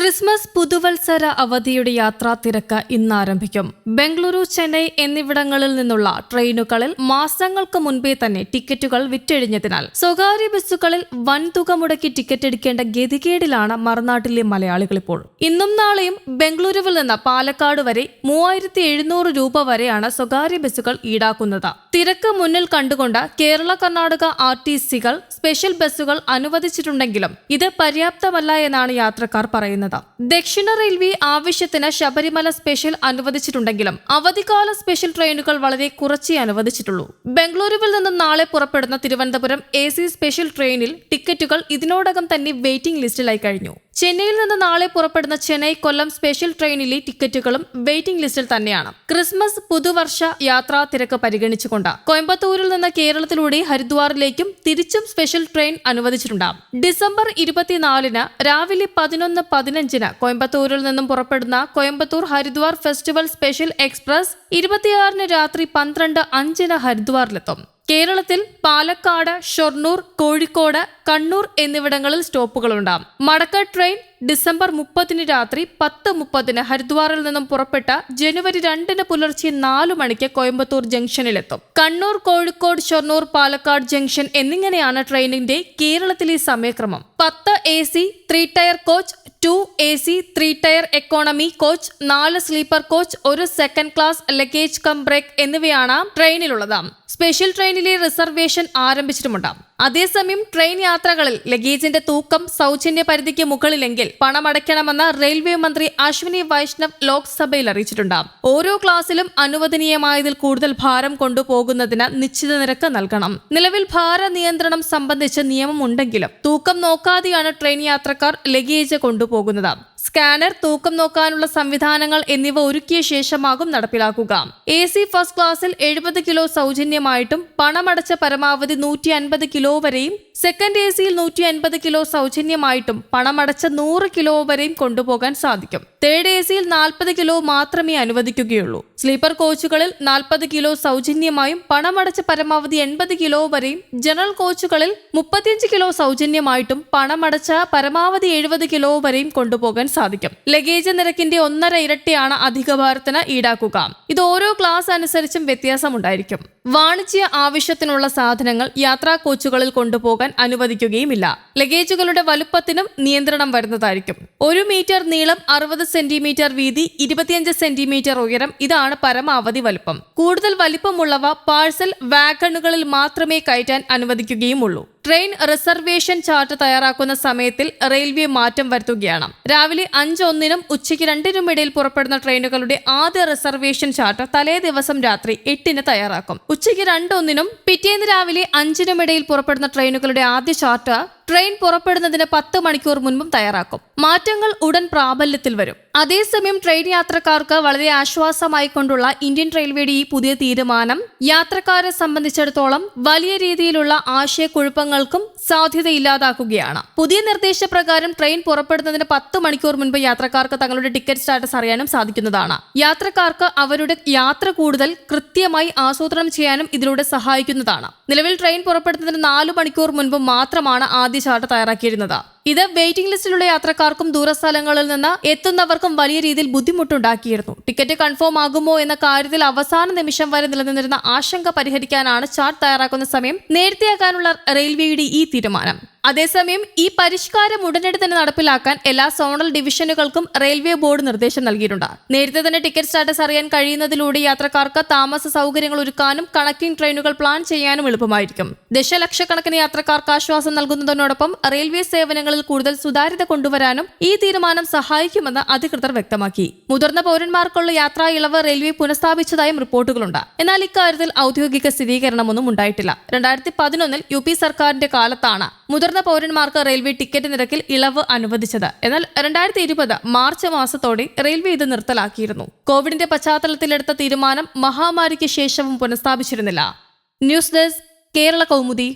Christmas പുതുവത്സര അവധിയുടെ യാത്രാ തിരക്ക് ഇന്ന് ആരംഭിക്കും. ബംഗളൂരു, ചെന്നൈ എന്നിവിടങ്ങളിൽ നിന്നുള്ള ട്രെയിനുകളിൽ മാസങ്ങൾക്ക് മുൻപേ തന്നെ ടിക്കറ്റുകൾ വിറ്റഴിഞ്ഞതിനാൽ സ്വകാര്യ ബസ്സുകളിൽ വൻതുക മുടക്കി ടിക്കറ്റ് എടുക്കേണ്ട ഗതികേടിലാണ് മറുനാട്ടിലെ മലയാളികൾ ഇപ്പോൾ. ഇന്നും നാളെയും ബംഗളൂരുവിൽ നിന്ന് പാലക്കാട് വരെ 3700 രൂപ വരെയാണ് സ്വകാര്യ ബസ്സുകൾ ഈടാക്കുന്നത്. തിരക്ക് മുന്നിൽ കണ്ടുകൊണ്ട് കേരള കർണാടക RTCകൾ സ്പെഷ്യൽ ബസ്സുകൾ അനുവദിച്ചിട്ടുണ്ടെങ്കിലും ഇത് പര്യാപ്തമല്ല എന്നാണ് യാത്രക്കാർ പറയുന്നത്. ദക്ഷിണ റെയിൽവേ ആവശ്യത്തിന് ശബരിമല സ്പെഷ്യൽ അനുവദിച്ചിട്ടുണ്ടെങ്കിലും അവധിക്കാല സ്പെഷ്യൽ ട്രെയിനുകൾ വളരെ കുറച്ചേ അനുവദിച്ചിട്ടുള്ളൂ. ബംഗളൂരുവിൽ നിന്ന് നാളെ പുറപ്പെടുന്ന തിരുവനന്തപുരം AC സ്പെഷ്യൽ ട്രെയിനിൽ ടിക്കറ്റുകൾ ഇതിനോടകം തന്നെ വെയിറ്റിംഗ് ലിസ്റ്റിലായി കഴിഞ്ഞു. ചെന്നൈയിൽ നിന്ന് നാളെ പുറപ്പെടുന്ന ചെന്നൈ കൊല്ലം സ്പെഷ്യൽ ട്രെയിനിലെ ടിക്കറ്റുകളും വെയിറ്റിംഗ് ലിസ്റ്റിൽ തന്നെയാണ്. ക്രിസ്മസ് പുതുവർഷ യാത്രാ തിരക്ക് പരിഗണിച്ചുകൊണ്ട് കോയമ്പത്തൂരിൽ നിന്ന് കേരളത്തിലൂടെ ഹരിദ്വാറിലേക്കും തിരിച്ചും സ്പെഷ്യൽ ട്രെയിൻ അനുവദിച്ചിട്ടുണ്ട്. ഡിസംബർ 24 രാവിലെ 11:15 കോയമ്പത്തൂരിൽ നിന്നും പുറപ്പെടുന്ന Coimbatore Haridwar festival special express 26 രാത്രി 12:05 ഹരിദ്വാറിലെത്തും. കേരളത്തിൽ പാലക്കാട്, ഷൊർണൂർ, കോഴിക്കോട്, കണ്ണൂർ എന്നിവിടങ്ങളിൽ സ്റ്റോപ്പുകളുണ്ടാകും. മടക്ക ട്രെയിൻ ഡിസംബർ 30 രാത്രി 10:30 ഹരിദ്വാറിൽ നിന്നും പുറപ്പെട്ട ജനുവരി 2 പുലർച്ചെ 4 മണിക്ക് കോയമ്പത്തൂർ ജംഗ്ഷനിലെത്തും. കണ്ണൂർ, കോഴിക്കോട്, ഷൊർണൂർ, പാലക്കാട് ജംഗ്ഷൻ എന്നിങ്ങനെയാണ് ട്രെയിനിന്റെ കേരളത്തിലെ സമയക്രമം. 10 AC 3 tier coach, 2 AC 3 tier economy coach, 4 sleeper coach, 1 second class luggage cum brake എന്നിവയാണ് ട്രെയിനിലുള്ളത്. സ്പെഷ്യൽ ട്രെയിനിലെ റിസർവേഷൻ ആരംഭിച്ചിട്ടുമുണ്ട്. അതേസമയം ട്രെയിൻ യാത്രകളിൽ ലഗേജിന്റെ തൂക്കം സൗജന്യ പരിധിക്ക് മുകളിലെങ്കിൽ പണമടയ്ക്കണമെന്ന് റെയിൽവേ മന്ത്രി അശ്വിനി വൈഷ്ണവ് ലോക്സഭയിൽ അറിയിച്ചിട്ടുണ്ട്. ഓരോ ക്ലാസ്സിലും അനുവദനീയമായതിൽ കൂടുതൽ ഭാരം കൊണ്ടുപോകുന്നതിന് നിശ്ചിത നിരക്ക് നൽകണം. നിലവിൽ ഭാര നിയന്ത്രണം സംബന്ധിച്ച് നിയമമുണ്ടെങ്കിലും തൂക്കം നോക്കാതെയാണ് ട്രെയിൻ യാത്രക്കാർ ലഗേജ് കൊണ്ടുപോകുന്നത്. സ്കാനർ, തൂക്കം നോക്കാനുള്ള സംവിധാനങ്ങൾ എന്നിവ ഒരുക്കിയ ശേഷമാകും നടപ്പിലാക്കുക. AC ഫസ്റ്റ് ക്ലാസ്സിൽ 70 കിലോ സൗജന്യമായിട്ടും പണമടച്ച പരമാവധി 150 കിലോ വരെയും, സെക്കൻഡ് ACയിൽ 150 കിലോ സൗജന്യമായിട്ടും പണമടച്ച 100 കിലോ വരെയും കൊണ്ടുപോകാൻ സാധിക്കും. തേർഡ് ACയിൽ 40 കിലോ മാത്രമേ അനുവദിക്കുകയുള്ളൂ. സ്ലീപ്പർ കോച്ചുകളിൽ 40 കിലോ സൗജന്യമായും പണമടച്ച പരമാവധി 80 കിലോ വരെയും, ജനറൽ കോച്ചുകളിൽ 35 കിലോ സൗജന്യമായിട്ടും പണമടച്ച പരമാവധി 70 കിലോ വരെയും കൊണ്ടുപോകാൻ സാധിക്കും. ലഗേജ് നിരക്കിന്റെ 1.5 ഇരട്ടിയാണ് അധിക ഭാരത്തിന് ഈടാക്കുക. ഇത് ഓരോ ക്ലാസ് അനുസരിച്ചും വ്യത്യാസമുണ്ടായിരിക്കും. വാണിജ്യ ആവശ്യത്തിനുള്ള സാധനങ്ങൾ യാത്രാ കോച്ചുകളിൽ കൊണ്ടുപോകാൻ അനുവദിക്കുകയുമില്ല. ലഗേജുകളുടെ വലുപ്പത്തിനും നിയന്ത്രണം വരുന്നതായിരിക്കും. 1 മീറ്റർ നീളം, 60 സെന്റിമീറ്റർ വീതി, 25 സെന്റിമീറ്റർ ഉയരം, ഇതാണ് പരമാവധി വലുപ്പം. കൂടുതൽ വലിപ്പമുള്ളവ പാഴ്സൽ വാഗണുകളിൽ മാത്രമേ കയറ്റാൻ അനുവദിക്കുകയുമുള്ളൂ. ട്രെയിൻ റിസർവേഷൻ ചാർട്ട് തയ്യാറാക്കുന്ന സമയത്തിൽ റെയിൽവേ മാറ്റം വരുത്തുകയാണ്. രാവിലെ 5:01 ഉച്ചയ്ക്ക് 2 ഇടയിൽ പുറപ്പെടുന്ന ട്രെയിനുകളുടെ ആദ്യ റിസർവേഷൻ ചാർട്ട് തലേ ദിവസം രാത്രി 8 തയ്യാറാക്കും. ഉച്ചയ്ക്ക് 2:01 പിറ്റേന്ന് രാവിലെ 5 ഇടയിൽ പുറപ്പെടുന്ന ട്രെയിനുകളുടെ ആദ്യ ചാർട്ട് ട്രെയിൻ പുറപ്പെടുന്നതിന് 10 മണിക്കൂർ മുൻപും തയ്യാറാക്കും. മാറ്റങ്ങൾ ഉടൻ പ്രാബല്യത്തിൽ വരും. അതേസമയം ട്രെയിൻ യാത്രക്കാർക്ക് വളരെ ആശ്വാസമായിക്കൊണ്ടുള്ള ഇന്ത്യൻ റെയിൽവേയുടെ ഈ പുതിയ തീരുമാനം യാത്രക്കാരെ സംബന്ധിച്ചിടത്തോളം വലിയ രീതിയിലുള്ള ആശയക്കുഴപ്പങ്ങൾക്കും സാധ്യതയില്ലാതാക്കുകയാണ്. പുതിയ നിർദ്ദേശപ്രകാരം ട്രെയിൻ പുറപ്പെടുന്നതിന് 10 മണിക്കൂർ മുൻപ് യാത്രക്കാർക്ക് തങ്ങളുടെ ടിക്കറ്റ് സ്റ്റാറ്റസ് അറിയാനും സാധിക്കുന്നതാണ്. യാത്രക്കാർക്ക് അവരുടെ യാത്ര കൂടുതൽ കൃത്യമായി ആസൂത്രണം ചെയ്യാനും ഇതിലൂടെ സഹായിക്കുന്നതാണ്. നിലവിൽ ട്രെയിൻ പുറപ്പെടുന്നതിന് 4 മണിക്കൂർ മുൻപ് മാത്രമാണ് ആദ്യ ചാർട്ട് തയ്യാറാക്കിയിരുന്നത്. ഇത് വെയിറ്റിംഗ് ലിസ്റ്റിലുള്ള യാത്രക്കാർക്കും ദൂരസ്ഥലങ്ങളിൽ നിന്ന് എത്തുന്നവർക്കും വലിയ രീതിയിൽ ബുദ്ധിമുട്ടുണ്ടാക്കിയിരുന്നു. ടിക്കറ്റ് കൺഫേം ആകുമോ എന്ന കാര്യത്തിൽ അവസാന നിമിഷം വരെ നിലനിന്നിരുന്ന ആശങ്ക പരിഹരിക്കാനാണ് ചാർട്ട് തയ്യാറാക്കുന്ന സമയം നേരത്തെയാക്കാനുള്ള റെയിൽവേയുടെ ഈ തീരുമാനം. അതേസമയം ഈ പരിഷ്കാരം ഉടനടി തന്നെ നടപ്പിലാക്കാൻ എല്ലാ സോണൽ ഡിവിഷനുകൾക്കും റെയിൽവേ ബോർഡ് നിർദ്ദേശം നൽകിയിട്ടുണ്ട്. നേരത്തെ തന്നെ ടിക്കറ്റ് സ്റ്റാറ്റസ് അറിയാൻ കഴിയുന്നതിലൂടെ യാത്രക്കാർക്ക് താമസ സൗകര്യങ്ങൾ ഒരുക്കാനും കണക്റ്റിംഗ് ട്രെയിനുകൾ പ്ലാൻ ചെയ്യാനും എളുപ്പമായിരിക്കും. ദശലക്ഷക്കണക്കിന് യാത്രക്കാർക്ക് ആശ്വാസം നൽകുന്നതിനോടൊപ്പം റെയിൽവേ സേവനങ്ങളിൽ കൂടുതൽ സുതാര്യത കൊണ്ടുവരാനും ഈ തീരുമാനം സഹായിക്കുമെന്ന് അധികൃതർ വ്യക്തമാക്കി. മുതിർന്ന പൗരന്മാർക്കുള്ള യാത്രാ ഇളവ് റെയിൽവേ പുനഃസ്ഥാപിച്ചതായും റിപ്പോർട്ടുകളുണ്ട്. എന്നാൽ ഇക്കാര്യത്തിൽ ഔദ്യോഗിക സ്ഥിരീകരണമൊന്നും ഉണ്ടായിട്ടില്ല. 2011 UP സർക്കാരിന്റെ കാലത്താണ് മുതിർന്ന പൗരന്മാർക്ക് റെയിൽവേ ടിക്കറ്റ് നിരക്കിൽ ഇളവ് അനുവദിച്ചത്. എന്നാൽ 2020 മാർച്ച് മാസത്തോടെ റെയിൽവേ ഇത് നിർത്തലാക്കിയിരുന്നു. കോവിഡിന്റെ പശ്ചാത്തലത്തിലെടുത്ത തീരുമാനം മഹാമാരിക്ക് ശേഷവും പുനഃസ്ഥാപിച്ചിരുന്നില്ല. News desk, Kerala Kaumudi.